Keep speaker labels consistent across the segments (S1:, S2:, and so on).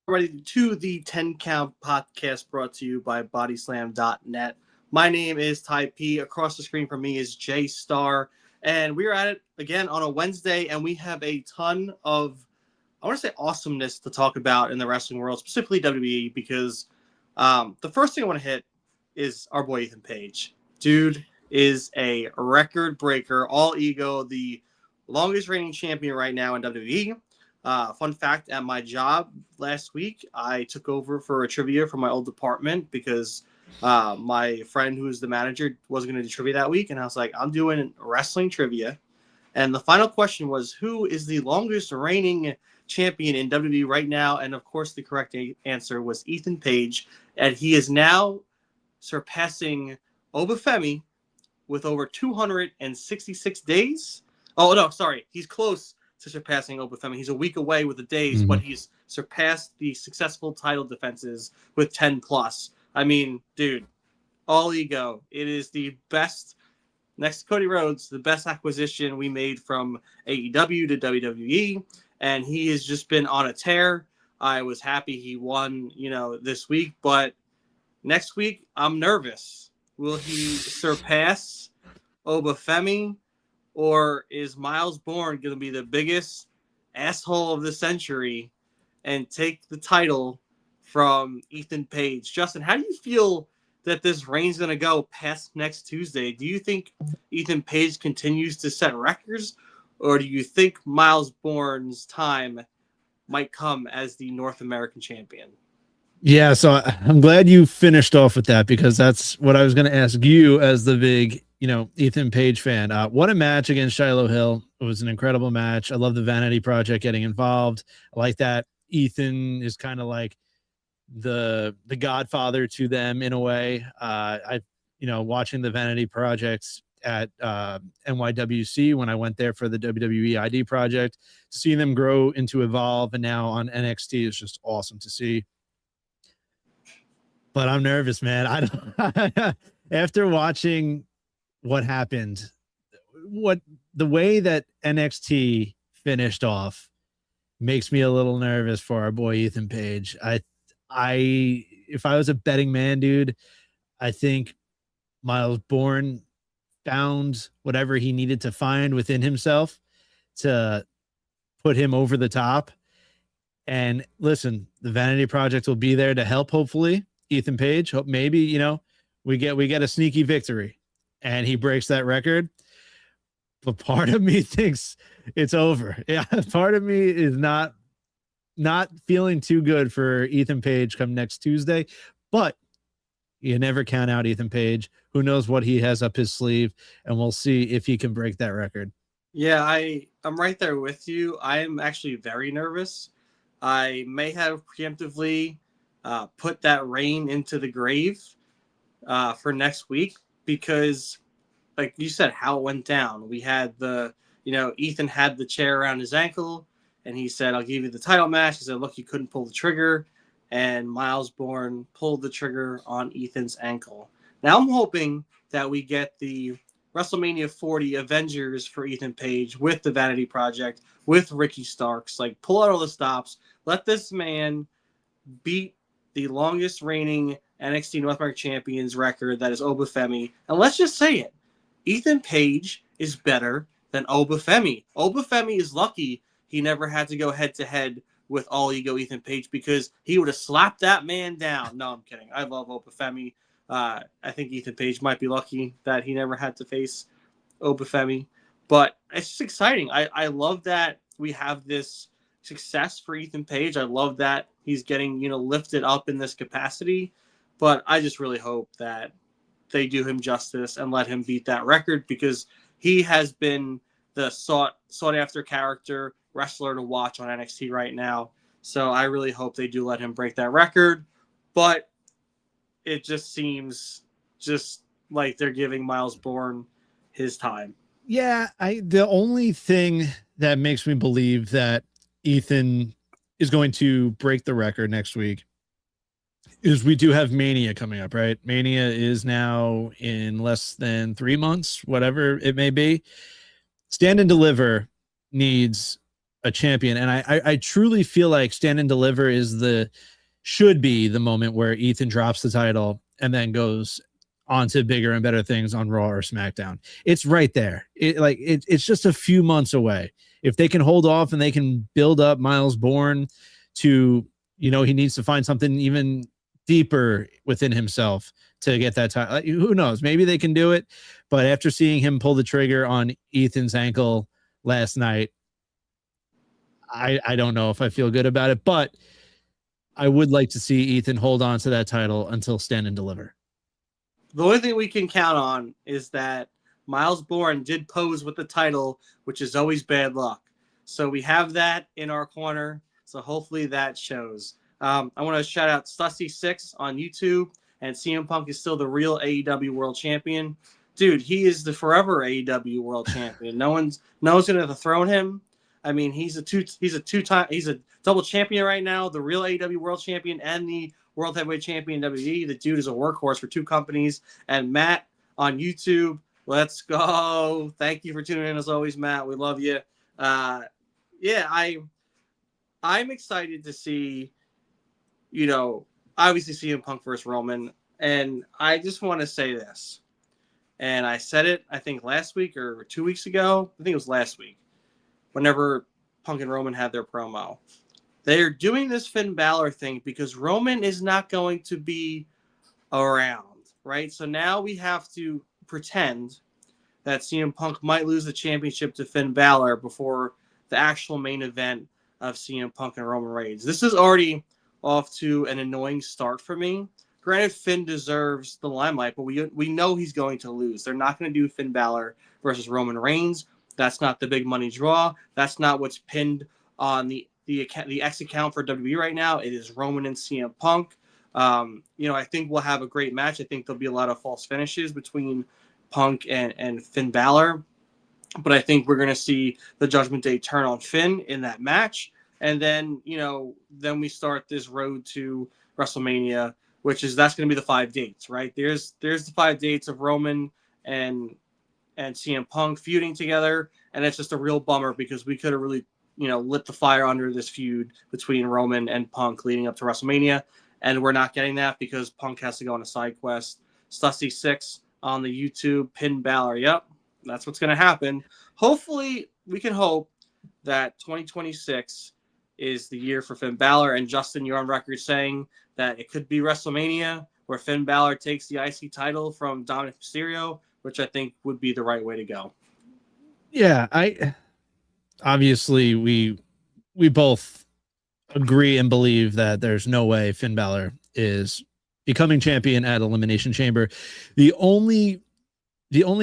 S1: Ready to the 10 Count podcast brought to you by Bodyslam.net. My name is Ty P. Across the screen from me is Jay Star. And we're at it again on a Wednesday, and we have a ton of, I want to say, awesomeness to talk about in the wrestling world, specifically WWE, because the first thing I want to hit is our boy Ethan Page. Dude is a record breaker, all ego, the longest reigning champion right now in WWE. Fun fact, at my job last week, I took over for a trivia from my old department because my friend who was the manager wasn't going to do trivia that week. And I was like, I'm doing wrestling trivia. And the final question was, who is the longest reigning champion in WWE right now? And of course, the correct answer was Ethan Page. And he is now surpassing Obafemi with over 266 days. Oh, no, sorry. He's close to surpassing Obafemi. He's a week away with the days, but he's surpassed the successful title defenses with 10 plus. I mean, dude, all ego. It is the best, next to Cody Rhodes, the best acquisition we made from AEW to WWE, and he has just been on a tear. I was happy he won, this week, but next week, I'm nervous. Will he surpass Obafemi? Or is Miles Bourne going to be the biggest asshole of the century and take the title from Ethan Page? Justin, how do you feel that this reign's going to go past next Tuesday? Do you think Ethan Page continues to set records? Or do you think Miles Bourne's time might come as the North American champion?
S2: Yeah, so I'm glad you finished off with that, because that's what I was going to ask you as the big, Ethan Page fan. What a match against Shiloh Hill. It was an incredible match. I love the Vanity Project getting involved. I like that Ethan is kind of like the godfather to them in a way. I watching the Vanity Projects at NYWC when I went there for the WWE ID project, seeing them grow into Evolve and now on NXT is just awesome to see. But I'm nervous, man. I don't after watching what happened, the way that NXT finished off makes me a little nervous for our boy Ethan Page. If I was a betting man, dude, I think Miles Bourne found whatever he needed to find within himself to put him over the top. And listen, the Vanity Project will be there to help, hopefully. Ethan Page, hope maybe, we get a sneaky victory and he breaks that record. But part of me thinks it's over. Yeah, part of me is not feeling too good for Ethan Page come next Tuesday, but you never count out Ethan Page. Who knows what he has up his sleeve, and we'll see if he can break that record.
S1: Yeah, I'm right there with you. I am actually very nervous. I may have preemptively put that reign into the grave for next week because, like you said, how it went down. We had Ethan had the chair around his ankle, and he said, "I'll give you the title match." He said, "Look, you couldn't pull the trigger." And Miles Bourne pulled the trigger on Ethan's ankle. Now I'm hoping that we get the WrestleMania 40 Avengers for Ethan Page with the Vanity Project, with Ricky Starks. Like, pull out all the stops. Let this man beat the longest reigning NXT North American Champions record, that is Obafemi. And let's just say it. Ethan Page is better than Obafemi. Obafemi is lucky he never had to go head-to-head with All Ego Ethan Page because he would have slapped that man down. No, I'm kidding. I love Obafemi. I think Ethan Page might be lucky that he never had to face Obafemi. But it's just exciting. I love that we have this success for Ethan Page. I love that he's getting, lifted up in this capacity. But I just really hope that they do him justice and let him beat that record because he has been the sought after character wrestler to watch on NXT right now. So I really hope they do let him break that record. But it just seems just like they're giving Miles Bourne his time.
S2: Yeah, the only thing that makes me believe that Ethan is going to break the record next week is we do have Mania coming up, right? Mania is now in less than 3 months, whatever it may be. Stand and Deliver needs a champion. And I truly feel like Stand and Deliver should be the moment where Ethan drops the title and then goes on to bigger and better things on Raw or SmackDown. It's right there. It's just a few months away. If they can hold off and they can build up Miles Bourne to, he needs to find something even deeper within himself to get that title. Who knows? Maybe they can do it. But after seeing him pull the trigger on Ethan's ankle last night, I don't know if I feel good about it, but I would like to see Ethan hold on to that title until Stand and Deliver.
S1: The only thing we can count on is that Miles Bourne did pose with the title, which is always bad luck. So we have that in our corner. So hopefully that shows. I want to shout out Stussy6 on YouTube, and CM Punk is still the real AEW World Champion. Dude, he is the forever AEW World Champion. No one's going to dethrone him. I mean, he's a double champion right now, the real AEW World Champion and the World Heavyweight Champion in WWE. The dude is a workhorse for two companies. And Matt on YouTube, let's go. Thank you for tuning in as always, Matt. We love you. I'm excited to see, obviously CM Punk versus Roman. And I just want to say this. And I said it, I think last week or 2 weeks ago. I think it was last week. Whenever Punk and Roman had their promo. They are doing this Finn Balor thing because Roman is not going to be around, right? So now we have to pretend that CM Punk might lose the championship to Finn Balor before the actual main event of CM Punk and Roman Reigns. This is already off to an annoying start for me. Granted, Finn deserves the limelight, but we know he's going to lose. They're not going to do Finn Balor versus Roman Reigns. That's not the big money draw. That's not what's pinned on the X account for WWE right now. It is Roman and CM Punk. I think we'll have a great match. I think there'll be a lot of false finishes between Punk and Finn Balor. But I think we're going to see the Judgment Day turn on Finn in that match. And then, then we start this road to WrestleMania, that's going to be the 5 dates, right? There's the 5 dates of Roman and CM Punk feuding together. And it's just a real bummer because we could have really, lit the fire under this feud between Roman and Punk leading up to WrestleMania. And we're not getting that because Punk has to go on a side quest. Stussy6 on the YouTube, pin Balor. Yep. That's what's going to happen. Hopefully, we can hope that 2026 is the year for Finn Balor. And Justin, you're on record saying that it could be WrestleMania where Finn Balor takes the IC title from Dominic Mysterio, which I think would be the right way to go.
S2: Yeah, obviously we both agree and believe that there's no way Finn Balor is becoming champion at Elimination Chamber. The only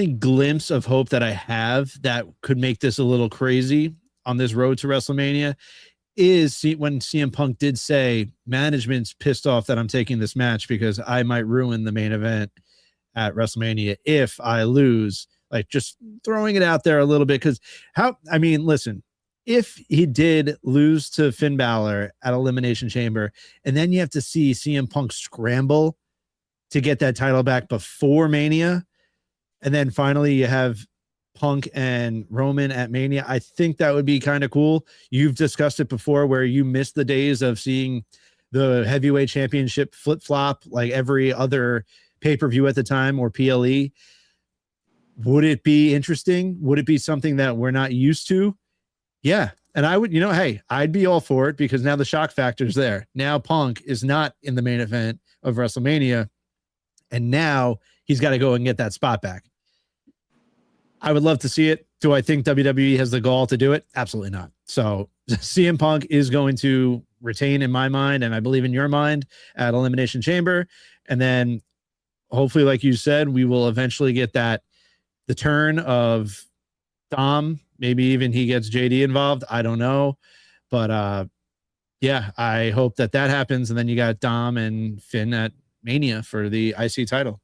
S2: glimpse of hope that I have that could make this a little crazy on this road to WrestleMania is when CM Punk did say management's pissed off that I'm taking this match because I might ruin the main event at WrestleMania if I lose. Like, just throwing it out there a little bit, because listen, if he did lose to Finn Balor at Elimination Chamber and then you have to see CM Punk scramble to get that title back before Mania, and then finally you have Punk and Roman at Mania, I think that would be kind of cool. You've discussed it before where you missed the days of seeing the heavyweight championship flip-flop like every other pay-per-view at the time, or PLE. Would it be interesting? Would it be something that we're not used to? Yeah. And I would, hey, I'd be all for it because now the shock factor's there. Now Punk is not in the main event of WrestleMania, and now he's got to go and get that spot back. I would love to see it. Do I think WWE has the gall to do it? Absolutely not. So CM Punk is going to retain in my mind, and I believe in your mind, at Elimination Chamber. And then hopefully, like you said, we will eventually get the turn of Dom. Maybe even he gets JD involved. I don't know. But yeah, I hope that happens. And then you got Dom and Finn at Mania for the IC title.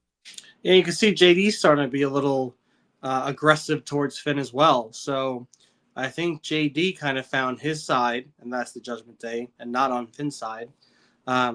S1: Yeah, you can see JD starting to be a little aggressive towards Finn as well. So I think JD kind of found his side, and that's the Judgment Day, and not on Finn's side.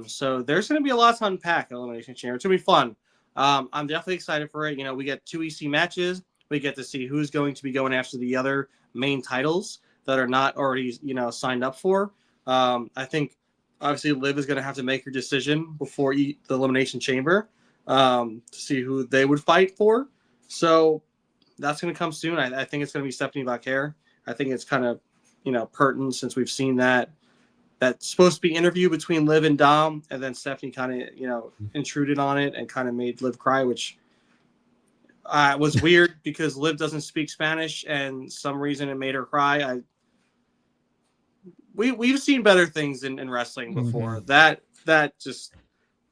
S1: So there's going to be a lot to unpack at Elimination Chamber. It's going to be fun. I'm definitely excited for it. We get 2 EC matches. We get to see who's going to be going after the other main titles that are not already, signed up for. I think obviously Liv is going to have to make her decision before the Elimination Chamber to see who they would fight for. So that's going to come soon. I think it's going to be Stephanie Vaquer. I think it's kind of, pertinent since we've seen that supposed to be interview between Liv and Dom, and then Stephanie kind of, intruded on it and kind of made Liv cry, which was weird because Liv doesn't speak Spanish, and some reason it made her cry. We've seen better things in wrestling before. Mm-hmm. That just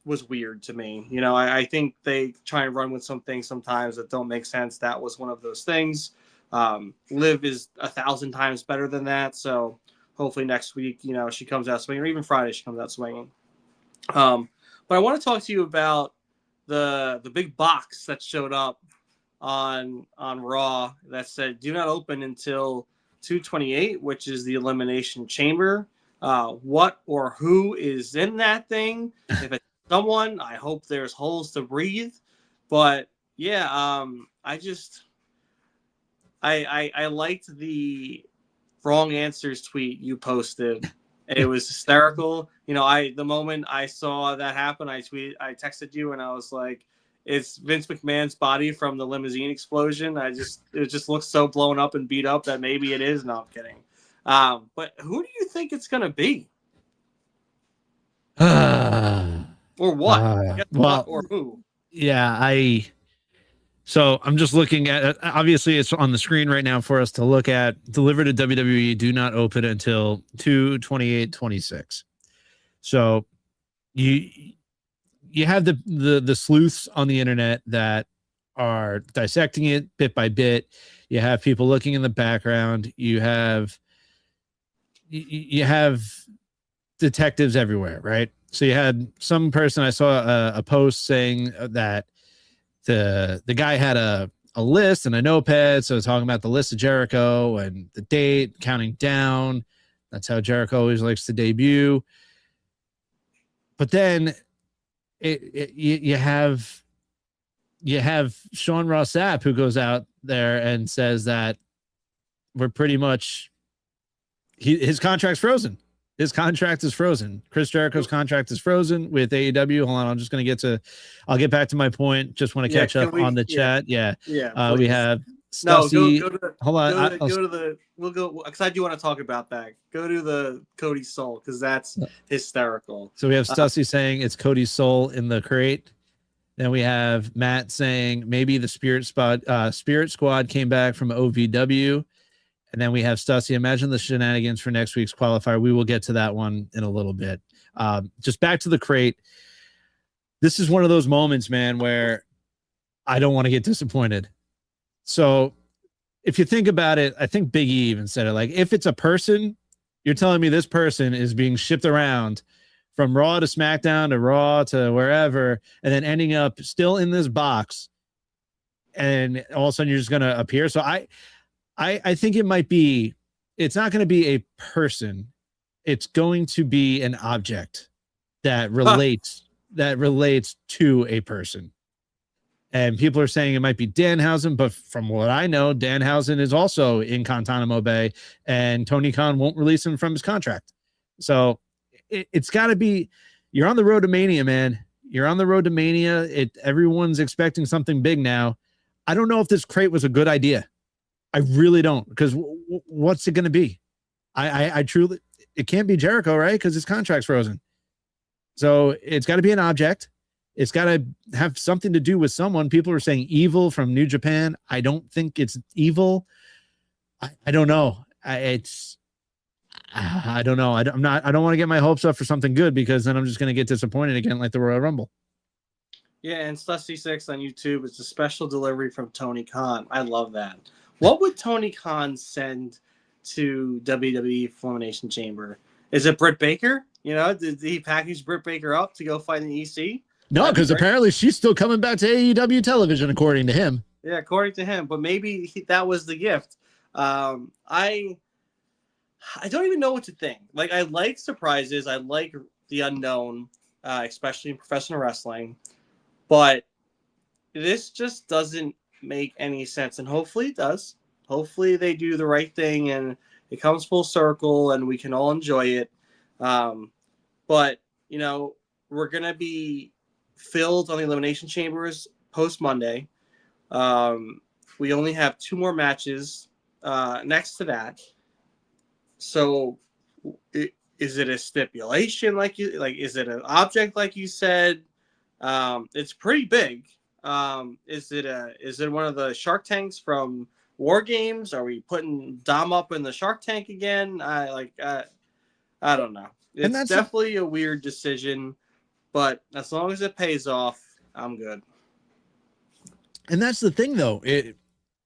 S1: was weird to me. I think they try and run with some things sometimes that don't make sense. That was one of those things. Liv is 1,000 times better than that. So hopefully next week, she comes out swinging, or even Friday she comes out swinging. But I want to talk to you about the big box that showed up on Raw that said do not open until 2/28, which is the Elimination Chamber. What or who is in that thing? If it's someone, I hope there's holes to breathe. But yeah, I liked the wrong answers tweet you posted. It was hysterical. The moment I saw that happen, I texted you and I was like, it's Vince McMahon's body from the limousine explosion. It just looks so blown up and beat up that maybe it is. No, I'm kidding. But who do you think it's going to be? Or what? What or who?
S2: Yeah, so I'm just looking at, obviously it's on the screen right now for us to look at. Delivered to WWE, do not open until 2/28/26. So you have the sleuths on the internet that are dissecting it bit by bit. You have people looking in the background. You have detectives everywhere, right? So you had some person, I saw a post saying that the guy had a list and a notepad. So talking about the list of Jericho and the date, counting down. That's how Jericho always likes to debut. But then you have Sean Ross Sapp, who goes out there and says that we're pretty much his contract's frozen. His contract is frozen. Chris Jericho's contract is frozen with AEW. Hold on, I'm just going to I'll get back to my point. Just want to catch up on the chat. Yeah. We have Stussy.
S1: Go to the,
S2: hold on.
S1: go to the, we'll go, because I do want to talk about that. Go to the Cody Soul, because that's hysterical.
S2: So we have Stussy saying it's Cody Soul in the crate. Then we have Matt saying maybe the Spirit Squad came back from OVW. And then we have Stussy. Imagine the shenanigans for next week's qualifier. We will get to that one in a little bit. Just back to the crate. This is one of those moments, man, where I don't want to get disappointed. So if you think about it, I think Big E even said it. Like, if it's a person, you're telling me this person is being shipped around from Raw to SmackDown to Raw to wherever, and then ending up still in this box, and all of a sudden you're just going to appear. So I think it might be, it's not going to be a person. It's going to be an object that relates to a person. And people are saying it might be Danhausen, but from what I know, Danhausen is also in Guantanamo Bay, and Tony Khan won't release him from his contract. So it's got to be, you're on the road to Mania, man. You're on the road to Mania. Everyone's expecting something big now. I don't know if this crate was a good idea. I really don't, because what's it going to be? I truly, it can't be Jericho, right? Because his contract's frozen. So it's got to be an object. It's got to have something to do with someone. People are saying Evil from New Japan. I don't think it's Evil. I don't know. I don't know. I don't want to get my hopes up for something good, because then I'm just going to get disappointed again, like the Royal Rumble.
S1: Yeah, and Stussy6 on YouTube, it's a special delivery from Tony Khan. I love that. What would Tony Khan send to WWE Elimination Chamber? Is it Britt Baker? You know, did he package Britt Baker up to go fight in EC?
S2: No, because apparently she's still coming back to AEW television, according to him.
S1: Yeah, according to him. But maybe that was the gift. I don't even know what to think. Like, I like surprises. I like the unknown, especially in professional wrestling. But this just doesn't make any sense. And hopefully it does. Hopefully they do the right thing and it comes full circle and we can all enjoy it. But, you know, we're going to be filled on the Elimination Chambers post-Monday. We only have 2 more matches next to that. So is it a stipulation is it an object like you said? It's pretty big. Is it one of the Shark Tanks from War Games? Are we putting Dom up in the Shark Tank again? I don't know. It's definitely a weird decision, but as long as it pays off, I'm good.
S2: And that's the thing, though.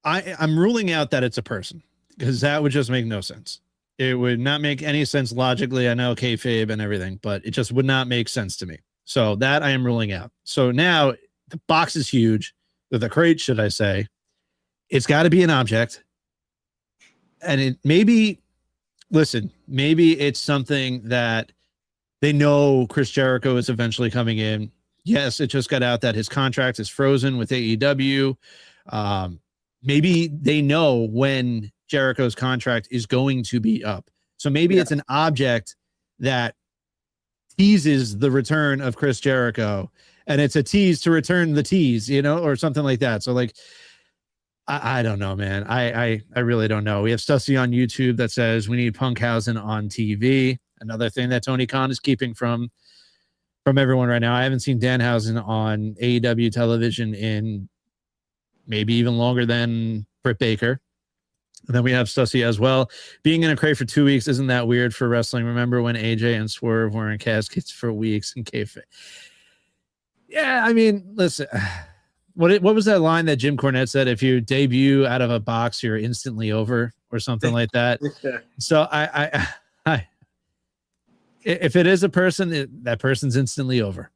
S2: I'm ruling out that it's a person, because that would just make no sense. It would not make any sense logically. I know kayfabe and everything, but it just would not make sense to me. So that I am ruling out. So now the box is huge. The crate, should I say. It's got to be an object. And it maybe it's something that they know Chris Jericho is eventually coming in. Yes, it just got out that his contract is frozen with AEW. Maybe they know when Jericho's contract is going to be up. So maybe it's an object that teases the return of Chris Jericho, and it's a tease to return the tease, you know, or something like that. So like, I don't know, man. I really don't know. We have Stussy on YouTube that says we need Punkhausen on TV. Another thing that Tony Khan is keeping from everyone right now. I haven't seen Danhausen on AEW television in maybe even longer than Britt Baker. And then we have Stussy as well. Being in a crate for 2 weeks, isn't that weird for wrestling? Remember when AJ and Swerve were in caskets for weeks in kayfabe? Yeah, I mean, listen. What was that line that Jim Cornette said? If you debut out of a box, you're instantly over, or something like that. So If it is a person, that person's instantly over.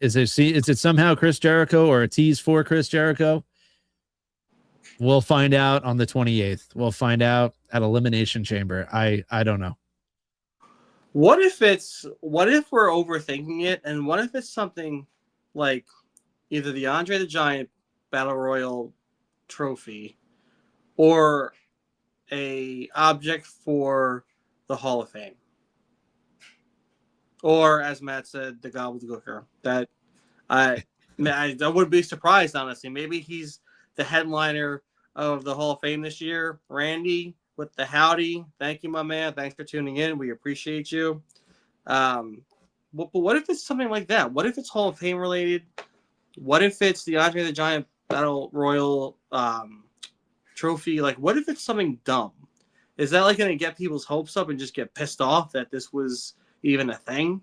S2: Is it somehow Chris Jericho or a tease for Chris Jericho? We'll find out on the 28th. We'll find out at Elimination Chamber. I don't know.
S1: What if we're overthinking it, and what if it's something like either the Andre the Giant Battle Royal trophy or a object for the Hall of Fame? Or as Matt said, the Gobbledygooker. That I wouldn't be surprised, honestly. Maybe he's the headliner of the Hall of Fame this year. Randy with the howdy. Thank you, my man. Thanks for tuning in. We appreciate you. But what if it's something like that? What if it's Hall of Fame related? What if it's the Andre the Giant Battle Royal trophy? Like, what if it's something dumb? Is that like going to get people's hopes up and just get pissed off that this was even a thing?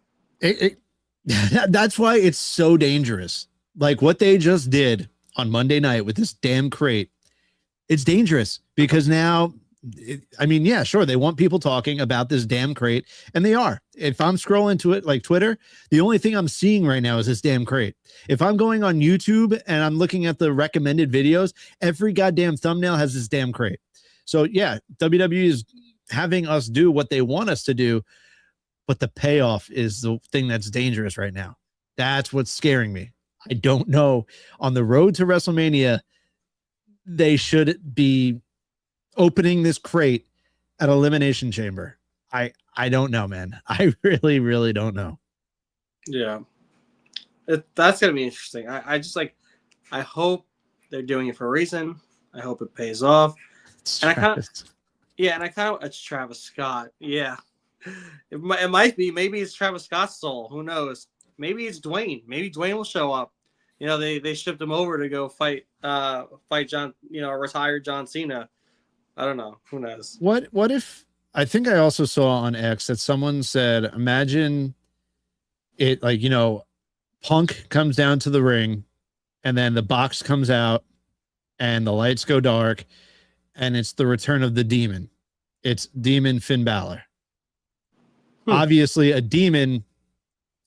S2: That's why it's so dangerous. Like what they just did on Monday night with this damn crate. It's dangerous because now, yeah, sure. They want people talking about this damn crate, and they are. If I'm scrolling to it like Twitter, the only thing I'm seeing right now is this damn crate. If I'm going on YouTube and I'm looking at the recommended videos, every goddamn thumbnail has this damn crate. So yeah, WWE is having us do what they want us to do, but the payoff is the thing that's dangerous right now. That's what's scaring me. I don't know. On the road to WrestleMania, they should be opening this crate at Elimination Chamber. I don't know, man. I really, really don't know.
S1: Yeah. That's going to be interesting. I just like, I hope they're doing it for a reason. I hope it pays off. It's Travis Scott. Yeah. It might be. Maybe it's Travis Scott's soul. Who knows? Maybe it's Dwayne. Maybe Dwayne will show up. You know, they shipped him over to go fight John, retired John Cena. I don't know. Who knows?
S2: What if, I think I also saw on X that someone said, imagine it like, Punk comes down to the ring and then the box comes out and the lights go dark and it's the return of the demon. It's Demon Finn Balor. Obviously, a demon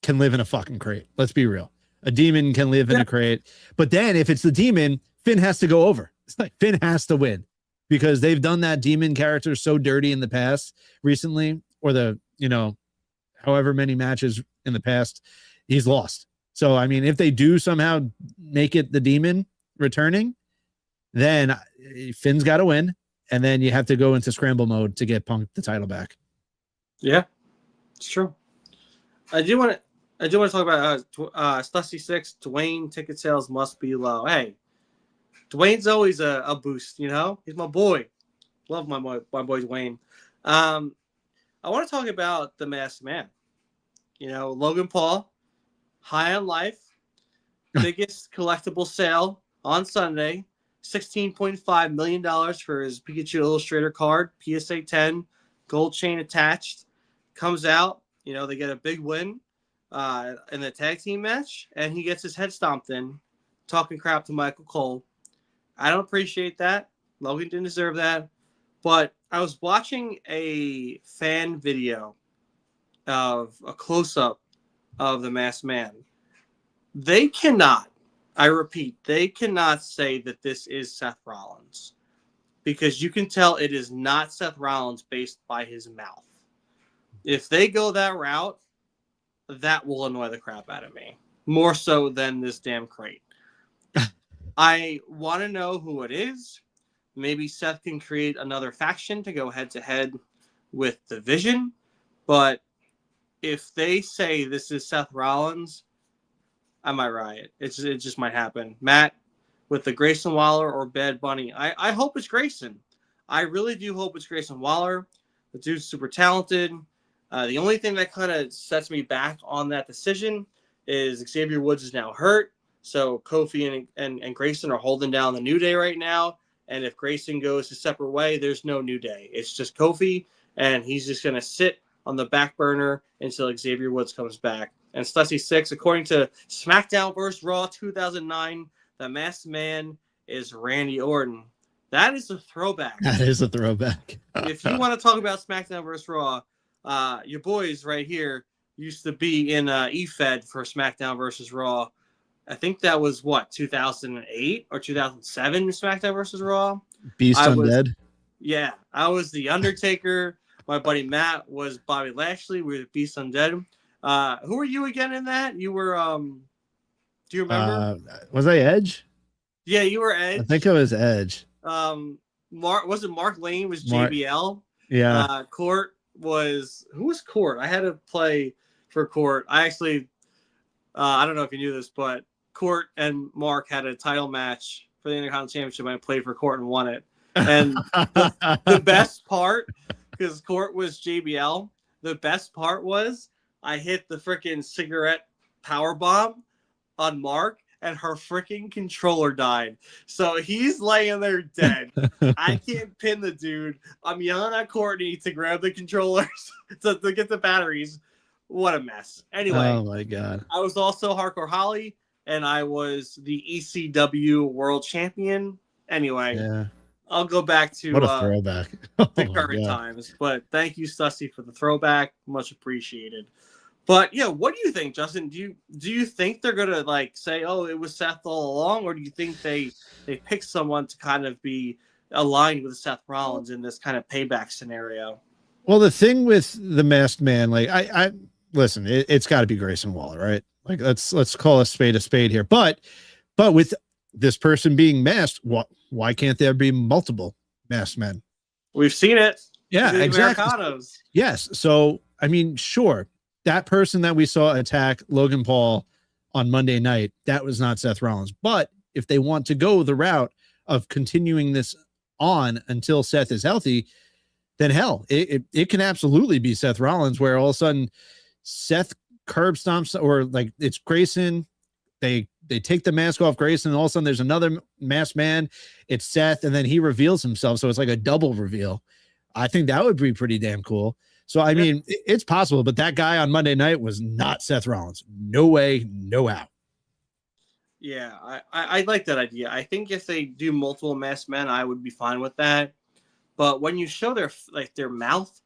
S2: can live in a fucking crate. Let's be real. A demon can live in a crate. But then if it's the demon, Finn has to go over. It's like Finn has to win because they've done that demon character so dirty in the past recently, or however many matches in the past, he's lost. So, I mean, if they do somehow make it the demon returning, then Finn's got to win. And then you have to go into scramble mode to get Punk the title back.
S1: Yeah, it's true. I do want to talk about Stussy 6. Dwayne ticket sales must be low. Hey, Dwayne's always a boost, He's my boy. Love my boy Dwayne. I want to talk about the Masked Man. Logan Paul, high on life, biggest collectible sale on Sunday, $16.5 million for his Pikachu Illustrator card, PSA 10, gold chain attached. Comes out, they get a big win in the tag team match, and he gets his head stomped in, talking crap to Michael Cole. I don't appreciate that. Logan didn't deserve that. But I was watching a fan video of a close-up of the Masked Man. They cannot, I repeat, they cannot say that this is Seth Rollins, because you can tell it is not Seth Rollins based by his mouth. If they go that route, that will annoy the crap out of me. More so than this damn crate. I want to know who it is. Maybe Seth can create another faction to go head-to-head with the Vision. But if they say this is Seth Rollins, I might riot. It just might happen. Matt, with the Grayson Waller or Bad Bunny, I hope it's Grayson. I really do hope it's Grayson Waller. The dude's super talented. The only thing that kind of sets me back on that decision is Xavier Woods is now hurt. So Kofi and Grayson are holding down the New Day right now. And if Grayson goes a separate way, there's no New Day. It's just Kofi, and he's just going to sit on the back burner until Xavier Woods comes back. And Stussy 6, according to SmackDown vs. Raw 2009, the Masked Man is Randy Orton. That is a throwback.
S2: That is a throwback.
S1: If you want to talk about SmackDown vs. Raw, your boys right here used to be in EFED for SmackDown versus Raw. I think that was what, 2008 or 2007 SmackDown versus Raw.
S2: Beast
S1: I was
S2: Undead.
S1: Yeah, I was the Undertaker. My buddy Matt was Bobby Lashley. We were the Beast Undead. Who were you again in that? You were do you remember?
S2: Was I Edge?
S1: Yeah, you were
S2: I
S1: Edge.
S2: think I was Edge.
S1: Mark Lane was
S2: Mark,
S1: JBL.
S2: yeah.
S1: Court was who was Court? I had to play for Court. I actually I don't know if you knew this, but Court and Mark had a title match for the Intercontinental Championship. I played for Court and won it. And the best part, because Court was JBL, the best part was I hit the freaking cigarette power bomb on Mark, and her freaking controller died. So he's laying there dead. I can't pin the dude. I'm yelling at Courtney to grab the controllers to get the batteries. What a mess. Anyway.
S2: Oh my God.
S1: I was also Hardcore Holly, and I was the ECW World Champion. Anyway,
S2: yeah.
S1: I'll go back to
S2: what a throwback.
S1: the current times. But thank you, Stussy, for the throwback. Much appreciated. But yeah, what do you think, Justin? Do you think they're gonna like say, "Oh, it was Seth all along," or do you think they picked someone to kind of be aligned with Seth Rollins in this kind of payback scenario?
S2: Well, the thing with the Masked Man, like I listen, it's got to be Grayson Waller, right? Like let's call a spade here. But with this person being masked, why can't there be multiple masked men?
S1: We've seen it.
S2: Yeah, exactly.
S1: Americanos.
S2: Yes. So I mean, sure, that person that we saw attack Logan Paul on Monday night, that was not Seth Rollins. But if they want to go the route of continuing this on until Seth is healthy, then hell, it can absolutely be Seth Rollins, where all of a sudden Seth curb stomps, or like it's Grayson. They take the mask off Grayson, and all of a sudden there's another masked man. It's Seth, and then he reveals himself. So it's like a double reveal. I think that would be pretty damn cool. So, I mean, it's possible, but that guy on Monday night was not Seth Rollins. No way, no how.
S1: Yeah, I like that idea. I think if they do multiple masked men, I would be fine with that. But when you show their mouth,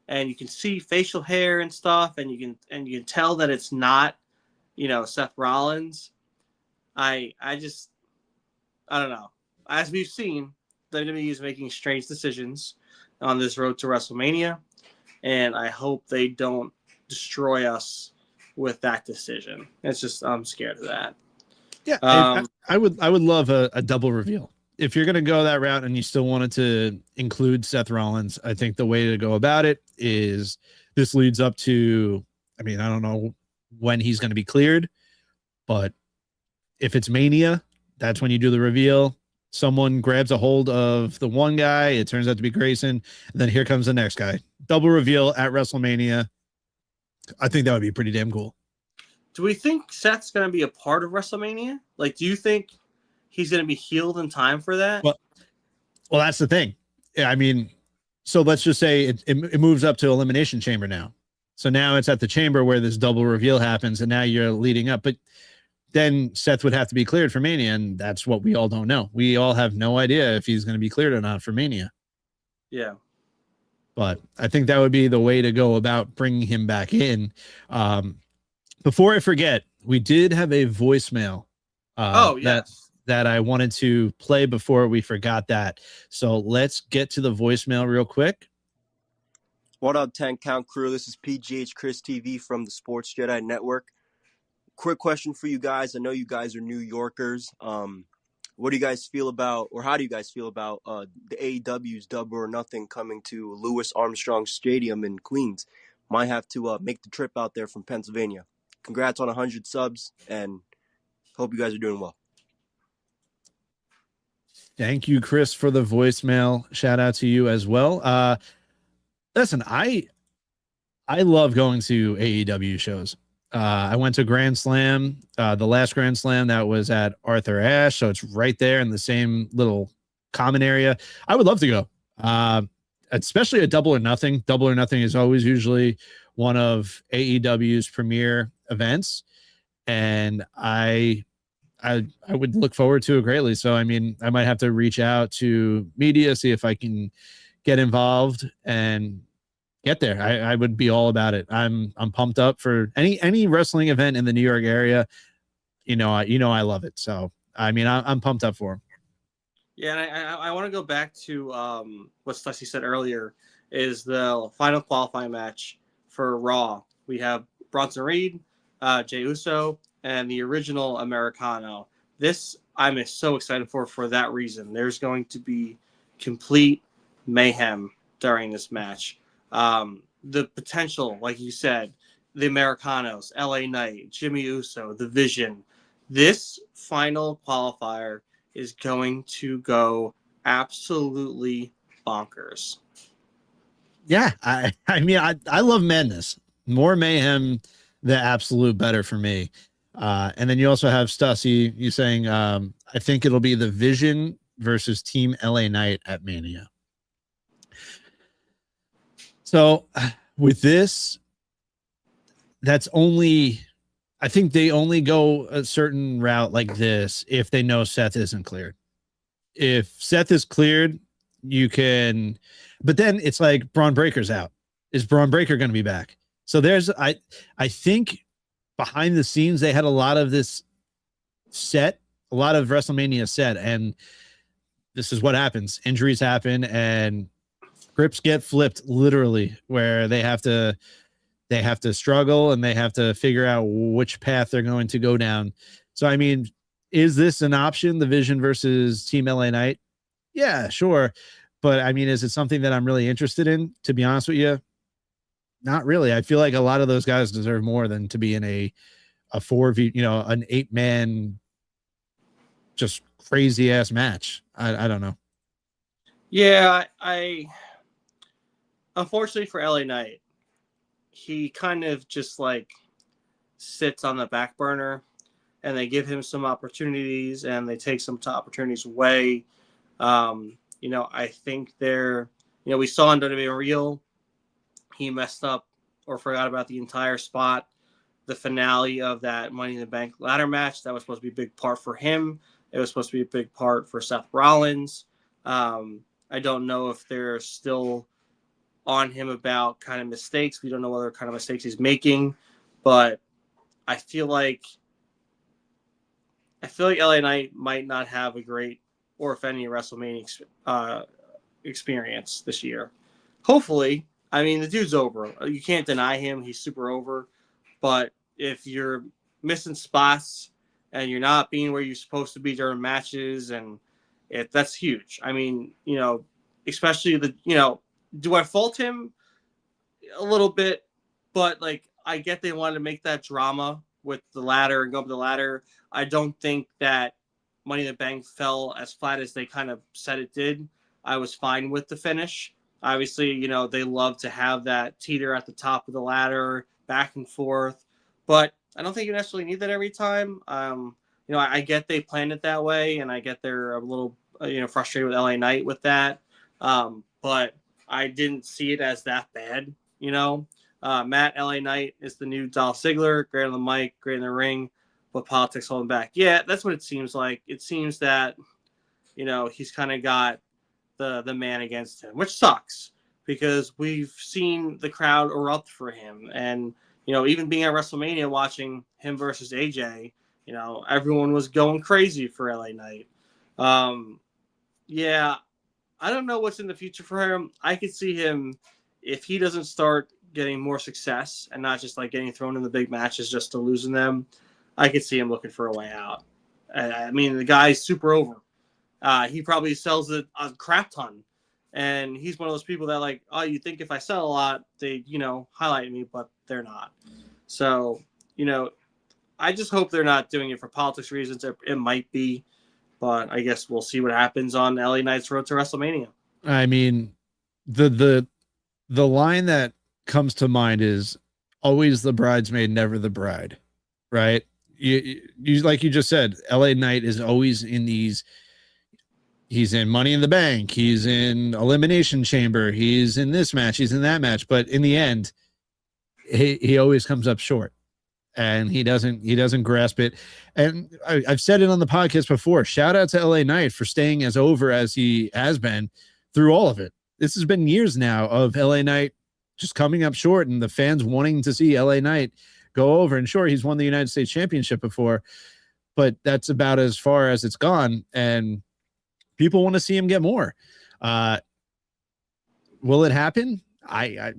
S1: and you can see facial hair and stuff, and you can tell that it's not, Seth Rollins. I don't know. As we've seen, WWE is making strange decisions on this road to WrestleMania, and I hope they don't destroy us with that decision. It's just I'm scared of that.
S2: Yeah, I would love a double reveal. If you're going to go that route and you still wanted to include Seth Rollins, I think the way to go about it is this leads up to, I mean, I don't know when he's going to be cleared, but if it's Mania, that's when you do the reveal. Someone grabs a hold of the one guy. It turns out to be Grayson. And then here comes the next guy. Double reveal at WrestleMania. I think that would be pretty damn cool.
S1: Do we think Seth's going to be a part of WrestleMania? Like, do you think he's going to be healed in time for that?
S2: Well, that's the thing. I mean, so let's just say it moves up to Elimination Chamber now. So now it's at the Chamber where this double reveal happens, and now you're leading up. But then Seth would have to be cleared for Mania, and that's what we all don't know. We all have no idea if he's going to be cleared or not for Mania.
S1: Yeah.
S2: But I think that would be the way to go about bringing him back in. Before I forget, we did have a voicemail.
S1: Yes.
S2: That I wanted to play before we forgot that. So let's get to the voicemail real quick.
S3: What up, 10 Count Crew? This is PGH Chris TV from the Sports Jedi Network. Quick question for you guys. I know you guys are New Yorkers. What do you guys feel about, or how do you guys feel about the AEW's Double or Nothing coming to Louis Armstrong Stadium in Queens? Might have to make the trip out there from Pennsylvania. Congrats on 100 subs, and hope you guys are doing well.
S2: Thank you, Chris, for the voicemail. Shout out to you as well. Listen, I love going to AEW shows. I went to Grand Slam, the last Grand Slam that was at Arthur Ashe, so it's right there in the same little common area. I would love to go, especially a Double or Nothing. Double or Nothing is always usually one of AEW's premier events, and I would look forward to it greatly. So, I mean, I might have to reach out to media, see if I can get involved and get there. I would be all about it. I'm pumped up for any wrestling event in the New York area. I love it. So I mean, I'm pumped up for him.
S1: Yeah, and I want to go back to what Stussy said earlier, is the final qualifying match for Raw. We have Bronson Reed, Jey Uso, and the original Americano. This I'm so excited for that reason. There's going to be complete mayhem during this match. The potential, like you said, the Americanos, LA Knight, Jimmy Uso, the Vision. This final qualifier is going to go absolutely bonkers.
S2: Yeah, I mean, I love madness. More mayhem, the absolute better for me. And then you also have Stussy, you saying, I think it'll be the Vision versus Team LA Knight at Mania. So with this, I think they only go a certain route like this if they know Seth isn't cleared. If Seth is cleared, you can, but then it's like Braun Breaker's out. Is Braun Breaker going to be back? So I think behind the scenes, they had a lot of this set, a lot of WrestleMania set, and this is what happens. Injuries happen and scripts get flipped literally, where they have to struggle and they have to figure out which path they're going to go down. So, I mean, is this an option, the Vision versus Team LA Knight? Yeah, sure. But I mean, is it something that I'm really interested in? To be honest with you, not really. I feel like a lot of those guys deserve more than to be in a 4v, an 8-man, just crazy ass match. I don't know.
S1: Yeah, I unfortunately for LA Knight, he kind of just like sits on the back burner, and they give him some opportunities and they take some opportunities away. I think we saw in WWE Real, he messed up or forgot about the entire spot. The finale of that Money in the Bank ladder match, that was supposed to be a big part for him. It was supposed to be a big part for Seth Rollins. I don't know if they're still on him about kind of mistakes. We don't know what kind of mistakes he's making, but I feel like LA Knight might not have a great, or if any, WrestleMania experience this year. Hopefully, I mean, the dude's over. You can't deny him. He's super over. But if you're missing spots and you're not being where you're supposed to be during matches, and that's huge. I mean, especially do I fault him a little bit? But I get they wanted to make that drama with the ladder and go up the ladder. I don't think that Money in the Bank fell as flat as they kind of said it did. I was fine with the finish. Obviously, they love to have that teeter at the top of the ladder, back and forth. But I don't think you necessarily need that every time. I get they planned it that way, and I get they're a little, frustrated with LA Knight with that. But I didn't see it as that bad, Matt, LA Knight is the new Dolph Ziggler, great on the mic, great in the ring, but politics holding back. Yeah, that's what it seems like. It seems that, he's kind of got the man against him, which sucks because we've seen the crowd erupt for him. And, even being at WrestleMania watching him versus AJ, everyone was going crazy for LA Knight. Yeah, I don't know what's in the future for him. I could see him, if he doesn't start getting more success and not just getting thrown in the big matches just to lose in them, I could see him looking for a way out. I mean, the guy's super over. He probably sells it a crap ton. And he's one of those people that you think if I sell a lot, they, highlight me, but they're not. So, I just hope they're not doing it for politics reasons. It might be, but I guess we'll see what happens on LA Knight's road to WrestleMania.
S2: I mean, the line that comes to mind is always the bridesmaid, never the bride, right? You like you just said, LA Knight is always in these. He's in Money in the Bank. He's in Elimination Chamber. He's in this match. He's in that match. But in the end, he always comes up short, and he doesn't grasp it. And I've said it on the podcast before. Shout out to LA Knight for staying as over as he has been through all of it. This has been years now of LA Knight just coming up short, and the fans wanting to see LA Knight go over. And sure, he's won the United States Championship before, but that's about as far as it's gone. And people want to see him get more. Will it happen? I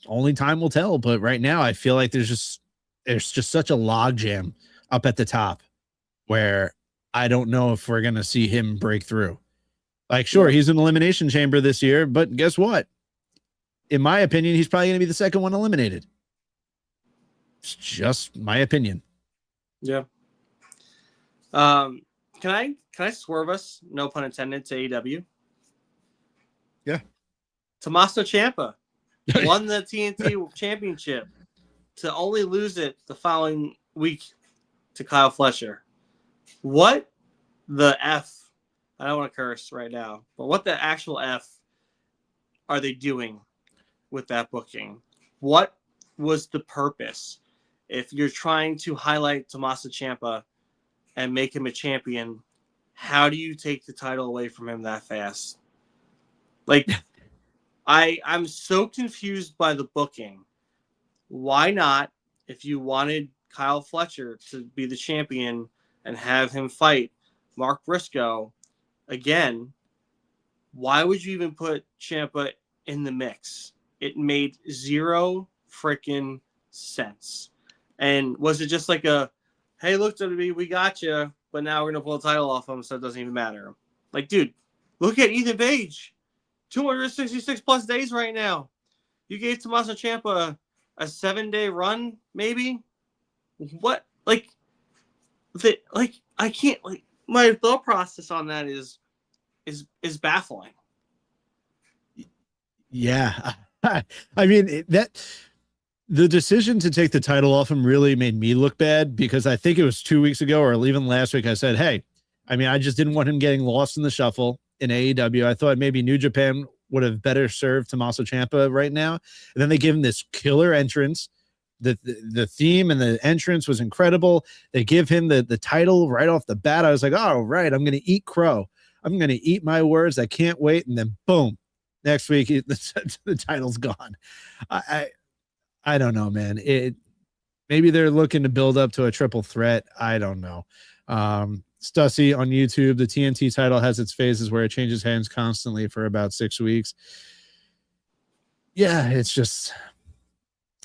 S2: only time will tell. But right now, I feel like there's just such a logjam up at the top where I don't know if we're gonna see him break through. Like, sure, he's in Elimination Chamber this year, but guess what? In my opinion, he's probably gonna be the second one eliminated. It's just my opinion.
S1: Yeah. Can I swerve us? No pun intended, to AEW.
S2: Yeah.
S1: Tommaso Ciampa won the TNT Championship to only lose it the following week to Kyle Fletcher. What the F? I don't want to curse right now, but what the actual F are they doing with that booking? What was the purpose? If you're trying to highlight Tommaso Ciampa and make him a champion, how do you take the title away from him that fast? Like, I'm so confused by the booking. Why not, if you wanted Kyle Fletcher to be the champion and have him fight Mark Briscoe again, why would you even put Ciampa in the mix? It made zero freaking sense. And was it just like a, hey, look, WWE, we got you, but now we're going to pull the title off him, so it doesn't even matter? Like, dude, look at Ethan Page. 266 plus days right now. You gave Tommaso Ciampa a 7-day run, maybe? What? I can't, my thought process on that is baffling.
S2: Yeah. I mean, the decision to take the title off him really made me look bad, because I think it was 2 weeks ago or even last week I said, hey, I mean, I just didn't want him getting lost in the shuffle in AEW. I thought maybe New Japan would have better served Tommaso Ciampa right now. And then they give him this killer entrance. The theme and the entrance was incredible. They give him the title right off the bat. I was like, oh, right, I'm going to eat crow. I'm going to eat my words. I can't wait. And then boom, next week, the title's gone. I don't know, man. Maybe they're looking to build up to a triple threat. I don't know. Stussy on YouTube, the TNT title has its phases where it changes hands constantly for about 6 weeks. Yeah, it's just,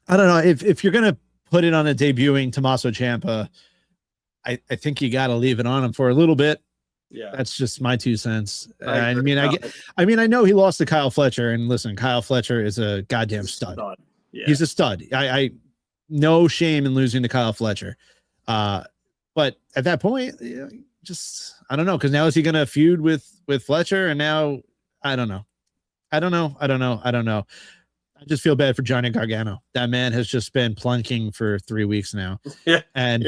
S2: I don't know. If you're gonna put it on a debuting Tommaso Ciampa, I think you got to leave it on him for a little bit.
S1: Yeah,
S2: that's just my 2 cents. I know he lost to Kyle Fletcher, and listen, Kyle Fletcher is a goddamn stud.
S1: Yeah.
S2: He's a stud. I no shame in losing to Kyle Fletcher. But at that point, just, I don't know. Cause now is he going to feud with Fletcher? And now I don't know. I just feel bad for Johnny Gargano. That man has just been plunking for 3 weeks now.
S1: Yeah.
S2: And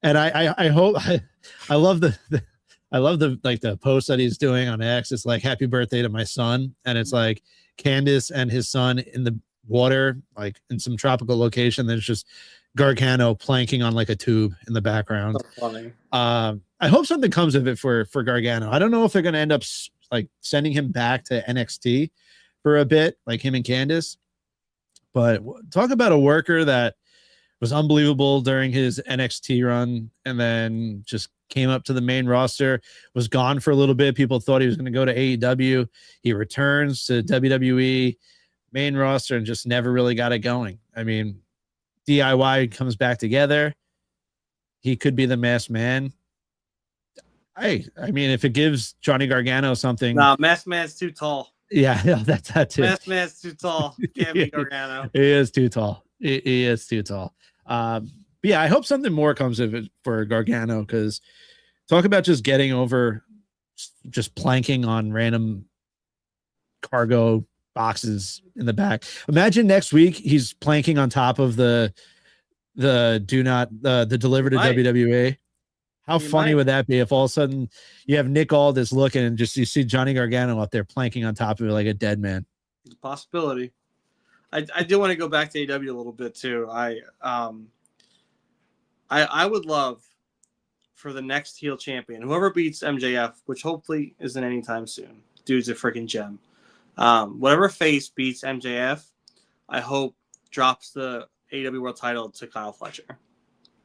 S2: I hope I love the like the post that he's doing on X. It's like, happy birthday to my son. And it's like Candace and his son in the water, like in some tropical location. There's just Gargano planking on like a tube in the background.
S1: So funny.
S2: I hope something comes of it for Gargano. I don't know if they're going to end up like sending him back to NXT for a bit, like him and Candace. But talk about a worker that was unbelievable during his NXT run and then just came up to the main roster, was gone for a little bit. People thought he was going to go to AEW. He returns to WWE main roster and just never really got it going. I mean, DIY comes back together. He could be the masked man. I mean, if it gives Johnny Gargano something.
S1: No, masked man's too tall.
S2: Yeah, that's that too.
S1: Masked man's too tall. Can't be Gargano.
S2: He is too tall. He is too tall. But yeah, I hope something more comes of it for Gargano, because talk about just getting over, just planking on random cargo boxes in the back. Imagine next week he's planking on top of the deliver to WWE. How funny would that be if all of a sudden you have Nick Aldis looking and just you see Johnny Gargano up there planking on top of it like a dead man?
S1: It's a possibility. I do want to go back to AW a little bit too. I would love for the next heel champion, whoever beats MJF, which hopefully isn't anytime soon. Dude's a freaking gem. Whatever face beats MJF, I hope drops the AEW World Title to Kyle Fletcher.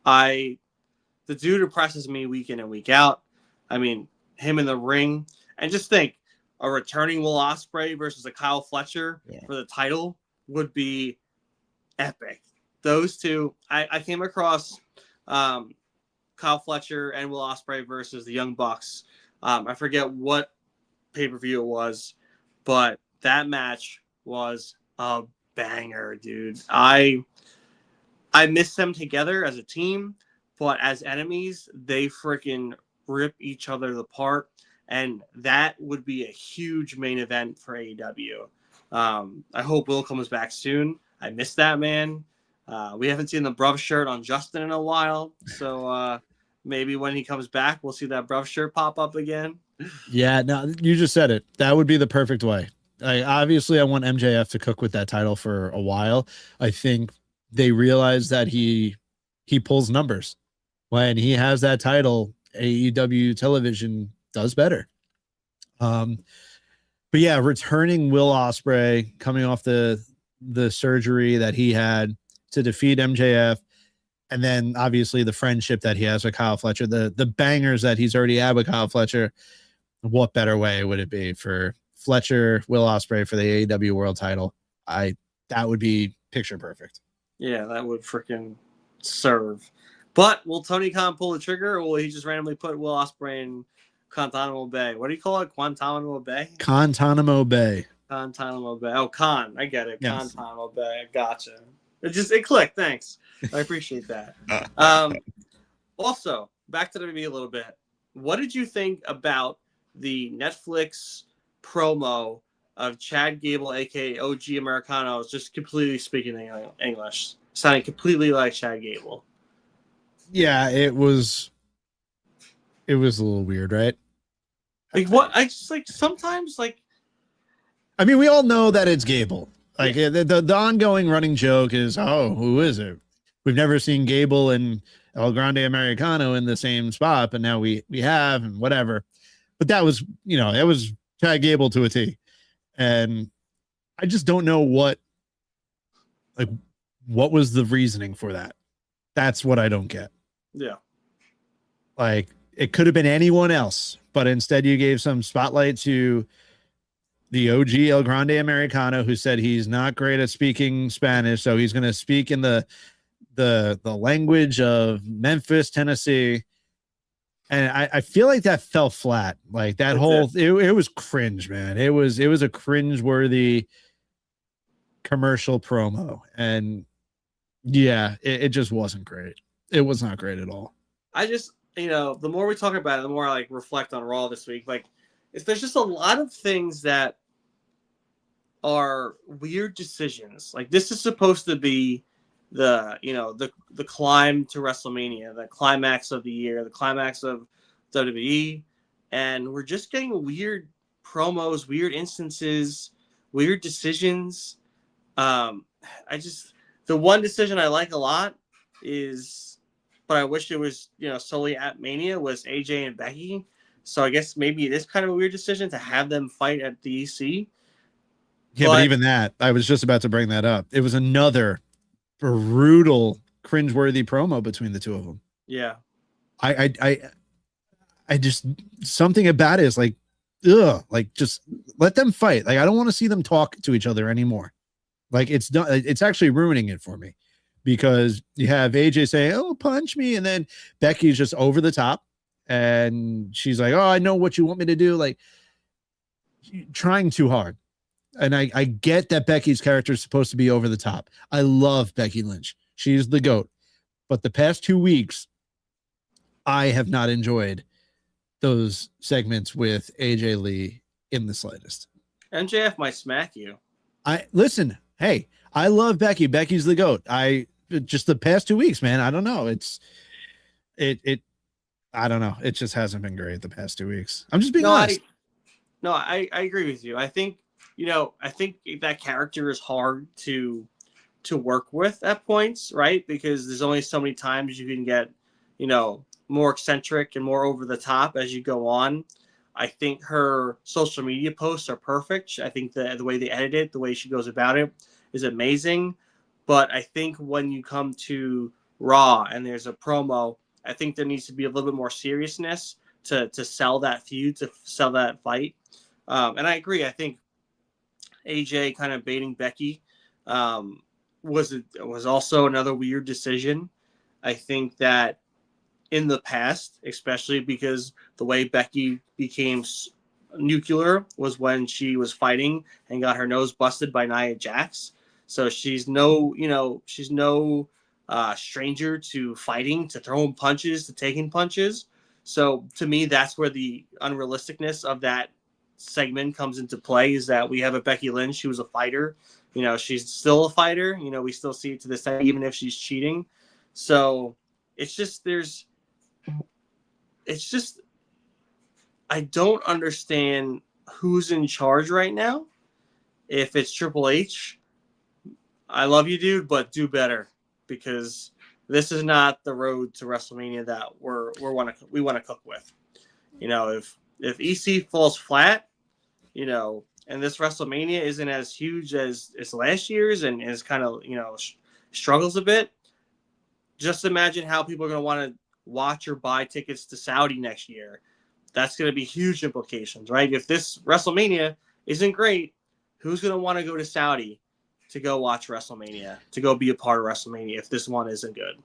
S1: The dude impresses me week in and week out. I mean, him in the ring, and just think, a returning Will Ospreay versus a Kyle Fletcher for the title would be epic. Those two, I came across Kyle Fletcher and Will Ospreay versus the Young Bucks. I forget what pay-per-view it was, but that match was a banger, dude. I miss them together as a team, but as enemies, they freaking rip each other apart, and that would be a huge main event for AEW. I hope Will comes back soon. I miss that man. We haven't seen the Bruv shirt on Justin in a while, so maybe when he comes back, we'll see that Bruv shirt pop up again.
S2: Yeah, no, you just said it. That would be the perfect way. Obviously, I want MJF to cook with that title for a while. I think they realize that he pulls numbers. When he has that title, AEW television does better. But yeah, returning Will Ospreay coming off the surgery that he had to defeat MJF, and then obviously the friendship that he has with Kyle Fletcher, the bangers that he's already had with Kyle Fletcher. What better way would it be for Fletcher, Will Ospreay for the AEW World Title? That would be picture perfect.
S1: Yeah, that would freaking serve. But will Tony Khan pull the trigger, or will he just randomly put Will Ospreay in Guantanamo Bay? What do you call it? Guantanamo Bay?
S2: Guantanamo Bay.
S1: Guantanamo Bay. Oh, Khan. I get it.
S2: Yes.
S1: Guantanamo Bay. Gotcha. It clicked. Thanks. I appreciate that. Also, back to the WWE a little bit. What did you think about the Netflix promo of Chad Gable, aka OG Americano, just completely speaking English, sounding completely like Chad Gable?
S2: Yeah, it was a little weird, right?
S1: Like what? I just like sometimes like.
S2: I mean, we all know that it's Gable. Like the ongoing running joke is, oh, who is it? We've never seen Gable and El Grande Americano in the same spot, but now we have, and whatever. But that was, it was Chad Gable to a T. And I just don't know what was the reasoning for that. That's what I don't get.
S1: Yeah.
S2: Like, it could have been anyone else, but instead you gave some spotlight to the OG El Grande Americano, who said he's not great at speaking Spanish, so he's going to speak in the language of Memphis, Tennessee. And I feel like that fell flat. Like that it was cringe, man. It was a cringe-worthy commercial promo. And yeah, it just wasn't great. It was not great at all.
S1: I just, the more we talk about it, the more I reflect on Raw this week. Like, there's just a lot of things that are weird decisions. Like, this is supposed to be the climb to WrestleMania, the climax of the year, the climax of WWE, and we're just getting weird promos, weird instances, weird decisions. The one decision I like a lot is, but I wish it was solely at Mania, was AJ and Becky. So I guess maybe it is kind of a weird decision to have them fight at DEC.
S2: Yeah, but even that, I was just about to bring that up. It was another brutal, cringeworthy promo between the two of them.
S1: Yeah.
S2: I just, something about it is like, ugh, like just let them fight. Like, I don't want to see them talk to each other anymore. Like, it's actually ruining it for me, because you have AJ saying, "Oh, punch me," and then Becky's just over the top, and she's like, "Oh, I know what you want me to do," like trying too hard. And I get that Becky's character is supposed to be over the top. I love Becky Lynch. She's the GOAT. But the past 2 weeks, I have not enjoyed those segments with AJ Lee in the slightest.
S1: MJF might smack you.
S2: Listen, hey, I love Becky. Becky's the GOAT. Just the past 2 weeks, man. I don't know. I don't know. It just hasn't been great the past 2 weeks. I'm just being honest.
S1: I agree with you. I think that character is hard to work with at points, right? Because there's only so many times you can get, more eccentric and more over the top as you go on. I think her social media posts are perfect. I think the way they edit it, the way she goes about it, is amazing. But I think when you come to Raw and there's a promo, I think there needs to be a little bit more seriousness to sell that feud, to sell that fight. And I agree. I think AJ kind of baiting Becky was also another weird decision. I think that in the past, especially because the way Becky became nuclear was when she was fighting and got her nose busted by Nia Jax. So she's no stranger to fighting, to throwing punches, to taking punches. So to me, that's where the unrealisticness of that segment comes into play, is that we have a Becky Lynch who was a fighter. She's still a fighter. We still see it to this day, even if she's cheating. So it's just I don't understand who's in charge right now. If it's Triple H, I love you, dude, but do better, because this is not the road to WrestleMania that we want to cook with. If EC falls flat, and this WrestleMania isn't as huge as last year's and is kind of struggles a bit, just imagine how people are going to want to watch or buy tickets to Saudi next year. That's going to be huge implications, right? If this WrestleMania isn't great, who's going to want to go to Saudi to go watch WrestleMania, to go be a part of WrestleMania if this one isn't good?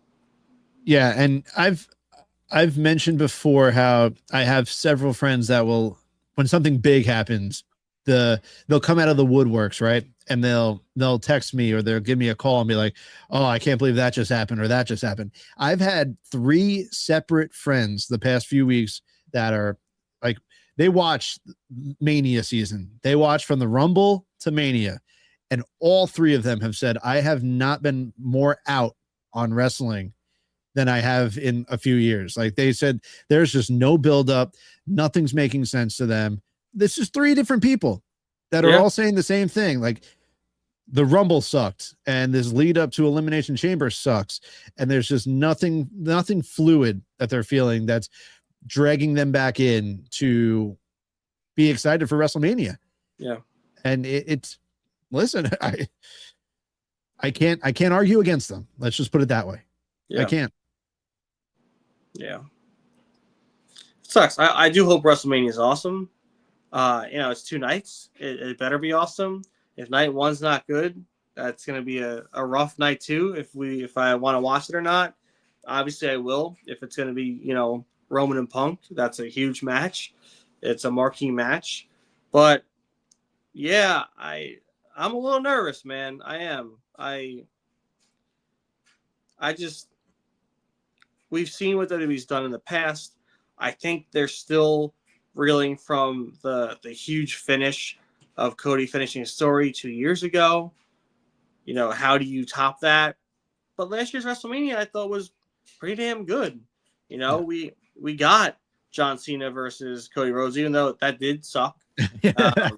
S2: Yeah, and I've mentioned before how I have several friends that will, when something big happens, they'll come out of the woodworks, right? And they'll text me or they'll give me a call and be like, "Oh, I can't believe that just happened," or "That just happened." I've had 3 separate friends the past few weeks that are like, they watch Mania season. They watch from the Rumble to Mania. And all 3 of them have said, I have not been more out on wrestling than I have in a few years. Like, they said, there's just no buildup. Nothing's making sense to them. This is 3 different people that are all saying the same thing. Like, the Rumble sucked, and this lead up to Elimination Chamber sucks. And there's just nothing fluid that they're feeling that's dragging them back in to be excited for WrestleMania.
S1: Yeah.
S2: And it's listen, I can't argue against them. Let's just put it that way.
S1: Yeah.
S2: I can't.
S1: Yeah. It sucks. I do hope WrestleMania is awesome. It's 2 nights. It better be awesome. If night 1's not good, that's going to be a rough night too. If I want to watch it or not, obviously I will. If it's going to be, Roman and Punk, that's a huge match. It's a marquee match. But yeah, I'm a little nervous, man. I am. We've seen what WWE's done in the past. I think they're still reeling from the huge finish of Cody finishing his story 2 years ago. How do you top that? But last year's WrestleMania I thought was pretty damn good. We got John Cena versus Cody Rhodes, even though that did suck. But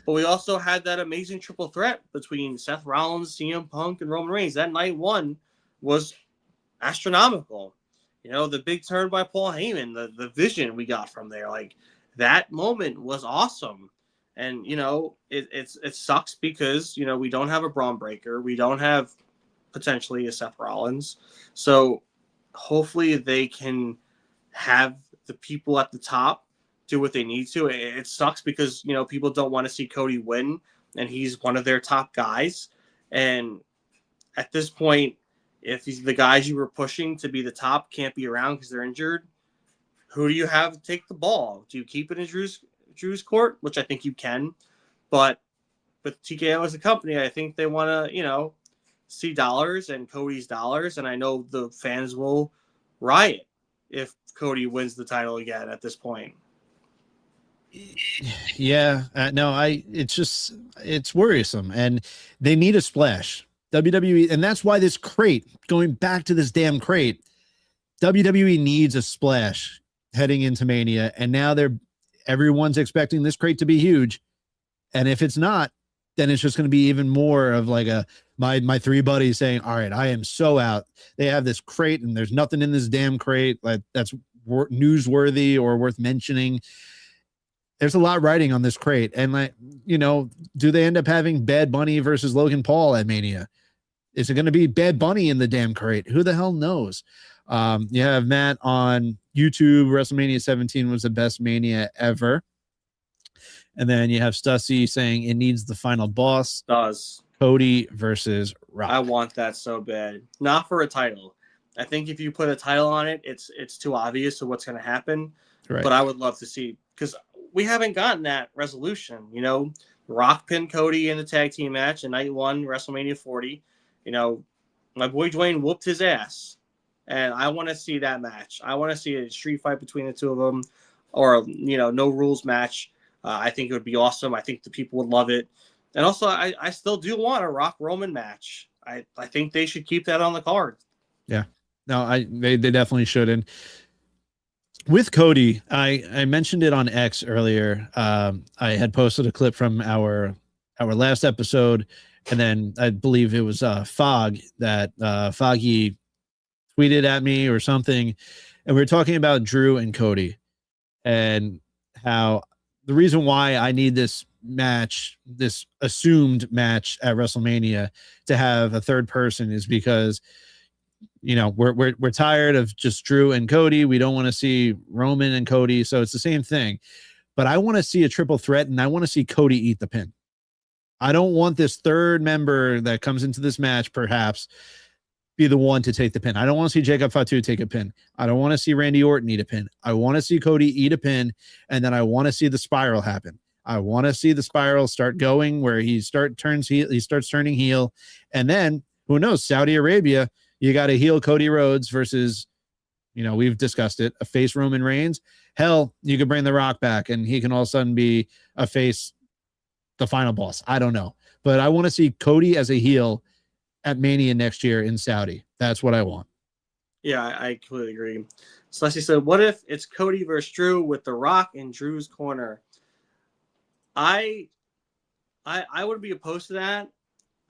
S1: we also had that amazing triple threat between Seth Rollins, CM Punk, and Roman Reigns. That night 1 was astronomical. The big turn by Paul Heyman, the vision we got from there, like, that moment was awesome. And it sucks because we don't have a Braun Breaker, we don't have potentially a Seth Rollins, so hopefully they can have the people at the top do what they need to. It sucks because people don't want to see Cody win, and he's one of their top guys. And at this point, if the guys you were pushing to be the top can't be around because they're injured, who do you have to take the ball? Do you keep it in Drew's court, which I think you can, but with TKO as a company, I think they want to see dollars and Cody's dollars, and I know the fans will riot if Cody wins the title again at this point.
S2: Yeah, it's worrisome, and they need a splash. WWE, and that's why this crate, going back to this damn crate, WWE needs a splash heading into Mania, and now everyone's expecting this crate to be huge, and if it's not, then it's just going to be even more of like my 3 buddies saying, all right, I am so out. They have this crate and there's nothing in this damn crate like that's newsworthy or worth mentioning. There's a lot riding on this crate, and do they end up having Bad Bunny versus Logan Paul at Mania? Is it going to be Bad Bunny in the damn crate? Who the hell knows? You have Matt on YouTube. WrestleMania 17 was the best Mania ever. And then you have Stussy saying it needs the final boss.
S1: Does.
S2: Cody versus Rock.
S1: I want that so bad. Not for a title. I think if you put a title on it, it's too obvious of what's going to happen.
S2: Right.
S1: But I would love to see, because we haven't gotten that resolution. Rock pinned Cody in the tag team match in night 1, WrestleMania 40. My boy Dwayne whooped his ass. And I want to see that match. I want to see a street fight between the two of them, or no rules match. I think it would be awesome. I think the people would love it. And also, I still do want a Rock Roman match. I think they should keep that on the card.
S2: Yeah. No, they definitely should. And with Cody, I mentioned it on X earlier. I had posted a clip from our last episode, and then I believe it was Foggy tweeted at me or something, and we were talking about Drew and Cody and how the reason why I need this match, this assumed match at WrestleMania, to have a third person is because we're tired of just Drew and Cody. We don't want to see Roman and Cody, so it's the same thing. But I want to see a triple threat, and I want to see Cody eat the pin. I don't want this third member that comes into this match perhaps be the one to take the pin. I don't want to see Jacob Fatu take a pin. I don't want to see Randy Orton eat a pin. I want to see Cody eat a pin, and then I want to see the spiral happen. I want to see the spiral start going where he starts turning heel, and then who knows? Saudi Arabia, you got a heel Cody Rhodes versus, we've discussed it, a face Roman Reigns. Hell, you could bring The Rock back, and he can all of a sudden be a face, the final boss. I don't know, but I want to see Cody as a heel at Mania next year in Saudi. That's what I want.
S1: Yeah, I completely agree. Celeste said, what if it's Cody versus Drew with The Rock in Drew's corner? I would be opposed to that.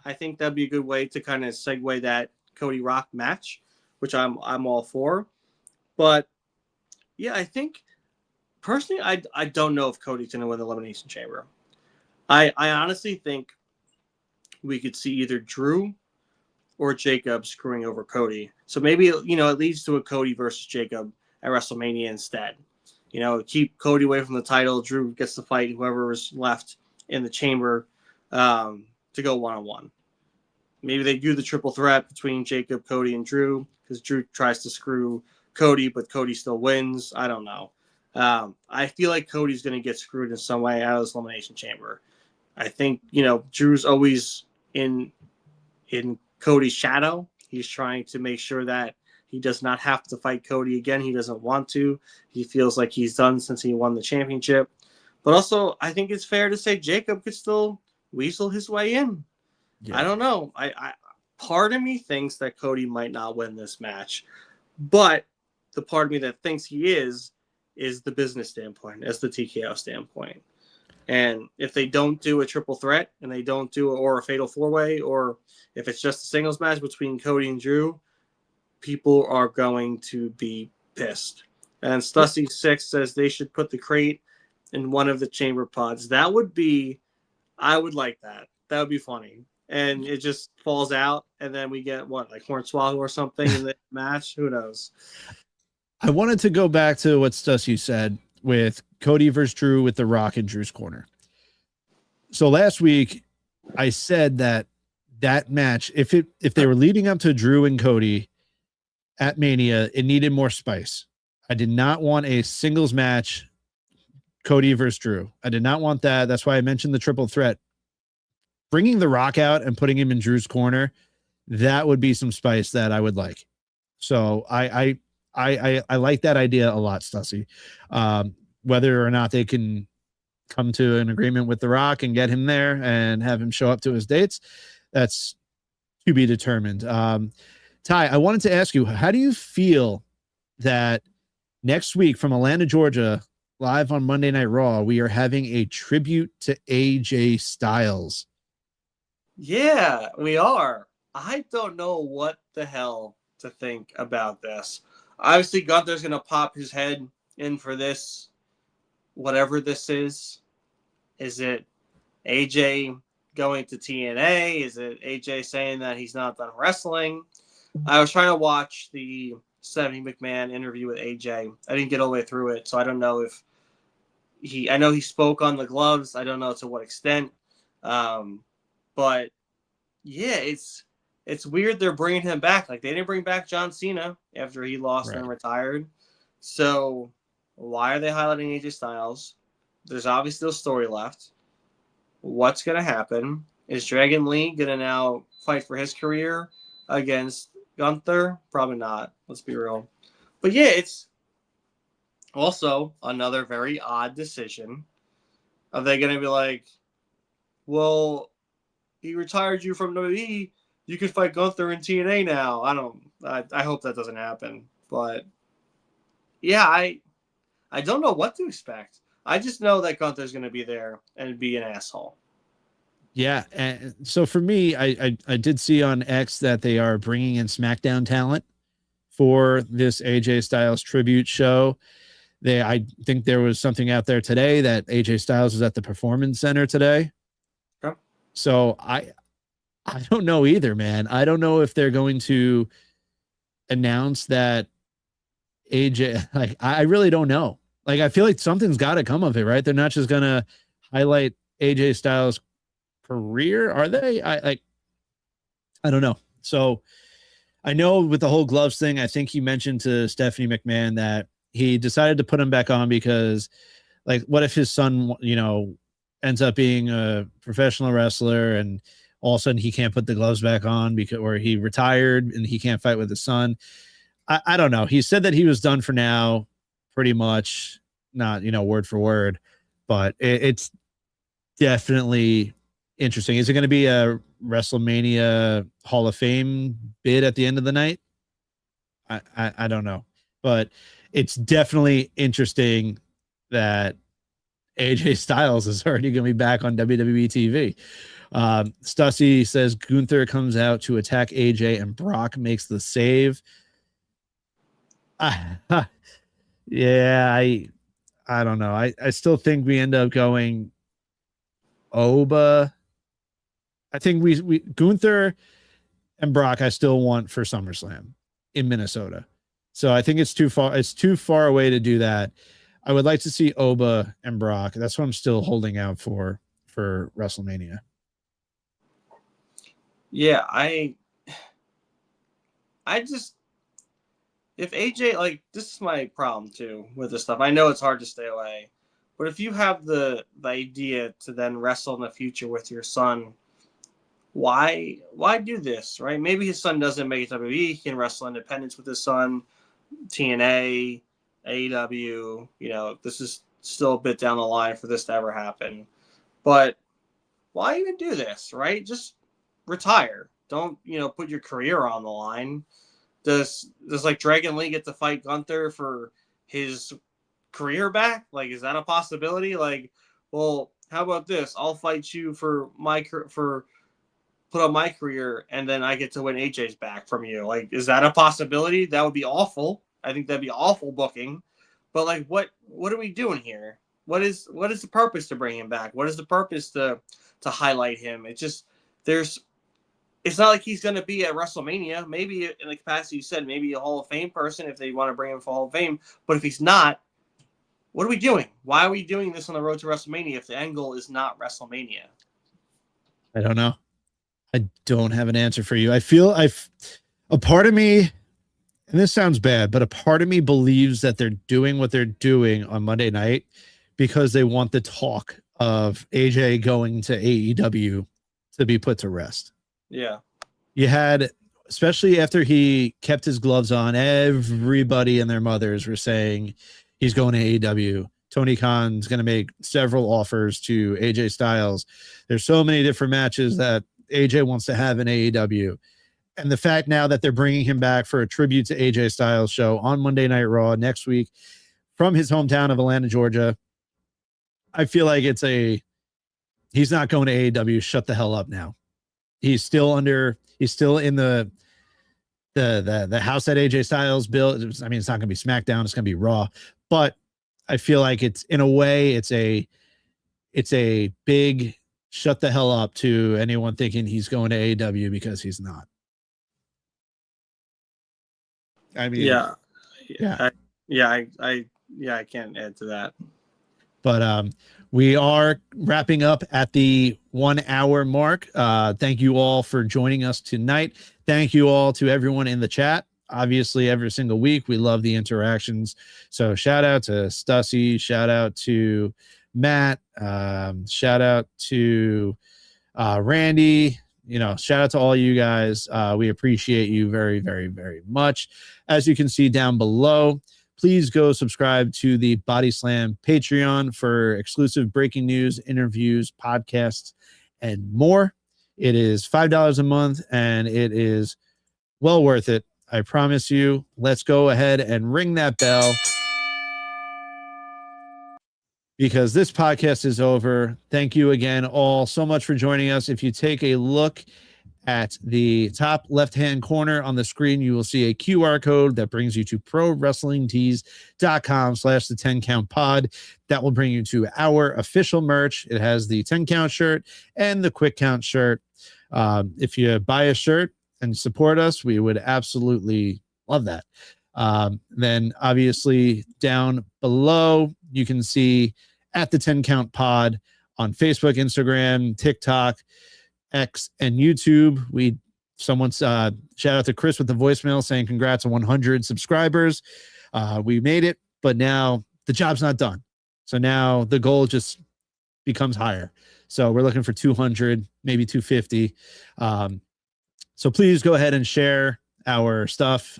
S1: I think that'd be a good way to kind of segue that Cody Rock match, which I'm all for. But yeah, I think personally, I don't know if Cody's going to win the Elimination Chamber. I honestly think we could see either Drew or Jacob screwing over Cody. So maybe, it leads to a Cody versus Jacob at WrestleMania instead. Keep Cody away from the title. Drew gets to fight whoever is left in the chamber to go one-on-one. Maybe they do the triple threat between Jacob, Cody, and Drew, because Drew tries to screw Cody, but Cody still wins. I don't know. I feel like Cody's going to get screwed in some way out of this Elimination Chamber. I think, Drew's always in Cody's shadow. He's trying to make sure that he does not have to fight Cody again. He doesn't want to. He feels like he's done since he won the championship. But also, I think it's fair to say Jacob could still weasel his way in. Yeah. I don't know. I part of me thinks that Cody might not win this match. But the part of me that thinks he is the business standpoint, as the TKO standpoint. And if they don't do a triple threat and they don't do or a fatal four-way, or if it's just a singles match between Cody and Drew, people are going to be pissed. And Stussy 6 says they should put the crate in one of the chamber pods. That would be, I would like that. That would be funny. And it just falls out, and then we get like Hornswoggle or something in the match. Who knows?
S2: I wanted to go back to what Stussy said with Cody versus Drew with The Rock in Drew's corner. So last week I said that match, if they were leading up to Drew and Cody at Mania, it needed more spice. I did not want a singles match, Cody versus Drew. I did not want that. That's why I mentioned the triple threat. Bringing The Rock out and putting him in Drew's corner, that would be some spice that I would like. So I like that idea a lot, Stussy. Whether or not they can come to an agreement with The Rock and get him there and have him show up to his dates, that's to be determined. Ty, I wanted to ask you, how do you feel that next week from Atlanta, Georgia, live on Monday Night Raw, we are having a tribute to AJ Styles?
S1: Yeah, we are. I don't know what the hell to think about this. Obviously, Gunther's going to pop his head in for this, whatever this is. Is it AJ going to TNA? Is it AJ saying that he's not done wrestling? I was trying to watch the Stephanie McMahon interview with AJ. I didn't get all the way through it, so I don't know if I know he spoke on the gloves. I don't know to what extent. But yeah, it's weird they're bringing him back. Like, they didn't bring back John Cena after he lost and retired. So why are they highlighting AJ Styles? There's obviously still story left. What's going to happen? Is Dragon Lee going to now fight for his career against Gunther? Probably not. Let's be real. But yeah, it's also another very odd decision. Are they going to be like, well, he retired you from WWE, you can fight Gunther in TNA now? I hope that doesn't happen. But yeah, I don't know what to expect. I just know that Gunther's going to be there and be an asshole.
S2: Yeah, and so for me, I did see on X that they are bringing in SmackDown talent for this AJ Styles tribute show. I think there was something out there today that AJ Styles was at the Performance Center today.
S1: Okay.
S2: So I don't know either, man. I don't know if they're going to announce that AJ. Like, I really don't know. Like, I feel like something's got to come of it, right? They're not just gonna highlight AJ Styles' career, are they? I don't know. So I know with the whole gloves thing, I think he mentioned to Stephanie McMahon that he decided to put him back on because, like, what if his son, ends up being a professional wrestler and all of a sudden he can't put the gloves back on or he retired and he can't fight with his son. I don't know. He said that he was done for now, pretty much, not, word for word, but it's definitely interesting. Is it going to be a WrestleMania Hall of Fame bid at the end of the night? I don't know, but it's definitely interesting that AJ Styles is already going to be back on WWE TV. Stussy says Gunther comes out to attack AJ and Brock makes the save. Yeah, I don't know. I still think we end up going Oba. I think we Gunther and Brock I still want for SummerSlam in Minnesota. So I think it's too far away to do that. I would like to see Oba and Brock. That's what I'm still holding out for WrestleMania.
S1: Yeah, I just, if AJ, like, this is my problem too with this stuff. I know it's hard to stay away, but if you have the idea to then wrestle in the future with your son, why do this, right? Maybe his son doesn't make it to WWE. He can wrestle independence with his son, TNA, AEW. This is still a bit down the line for this to ever happen. But why even do this, right? Just retire. Don't, put your career on the line. Does like Dragon Lee get to fight Gunther for his career back? Like, is that a possibility? Like, well, how about this? I'll fight you for put on my career, and then I get to win AJ's back from you. Like, is that a possibility? That would be awful. I think that'd be awful booking. But like, what are we doing here? What is the purpose to bring him back? What is the purpose to highlight him? It's not like he's going to be at WrestleMania. Maybe in the capacity you said, maybe a Hall of Fame person if they want to bring him for Hall of Fame. But if he's not, what are we doing? Why are we doing this on the road to WrestleMania if the end goal is not WrestleMania?
S2: I don't know. I don't have an answer for you. I feel a part of me, and this sounds bad, but a part of me believes that they're doing what they're doing on Monday night because they want the talk of AJ going to AEW to be put to rest.
S1: Yeah.
S2: You had, especially after he kept his gloves on, everybody and their mothers were saying he's going to AEW. Tony Khan's going to make several offers to AJ Styles. There's so many different matches that AJ wants to have in AEW. And the fact now that they're bringing him back for a tribute to AJ Styles show on Monday Night Raw next week from his hometown of Atlanta, Georgia, I feel like he's not going to AEW. Shut the hell up now. He's still in the house that AJ Styles built. I mean, it's not going to be SmackDown. It's going to be Raw, but I feel like it's, in a way, it's a big shut the hell up to anyone thinking he's going to AEW, because he's not. I mean,
S1: Yeah.
S2: yeah.
S1: I can't add to that.
S2: But we are wrapping up at the 1 hour mark. Thank you all for joining us tonight. Thank you all to everyone in the chat. Obviously, every single week, we love the interactions. So shout out to Stussy, shout out to Matt, shout out to Randy, shout out to all you guys. We appreciate you very, very, very much. As you can see down below, please go subscribe to the Bodyslam Patreon for exclusive breaking news, interviews, podcasts, and more. It is $5 a month, and it is well worth it. I promise you. Let's go ahead and ring that bell, because this podcast is over. Thank you again all so much for joining us. If you take a look at the top left-hand corner on the screen, you will see a QR code that brings you to prowrestlingtees.com/the10countpod. That will bring you to our official merch. It has the 10 count shirt and the quick count shirt. If you buy a shirt and support us, we would absolutely love that. Then obviously down below, you can see at the 10 count pod on Facebook, Instagram, TikTok, X, and YouTube. Someone shout out to Chris with the voicemail saying congrats on 100 subscribers. We made it, but now the job's not done. So now the goal just becomes higher. So we're looking for 200, maybe 250. So please go ahead and share our stuff.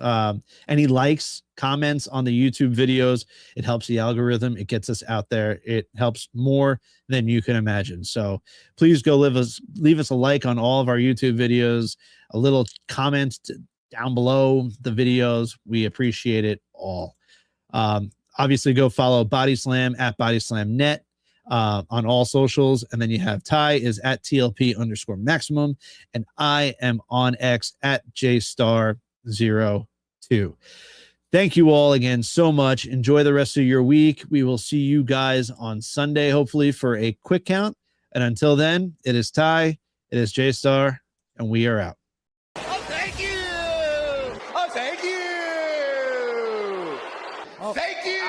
S2: Any likes, comments on the YouTube videos, it helps the algorithm. It gets us out there. It helps more than you can imagine. So please go leave us a like on all of our YouTube videos, a little comment down below the videos. We appreciate it all. Obviously, go follow Bodyslam at BodyslamNet on all socials. And then you have Ty is at TLP_maximum. And I am on X at JStar02. Thank you all again so much. Enjoy the rest of your week. We will see you guys on Sunday, hopefully, for a quick count. And until then, it is Ty, it is JStar, and we are out.
S4: Oh, thank you. Oh, thank you. Oh, thank you.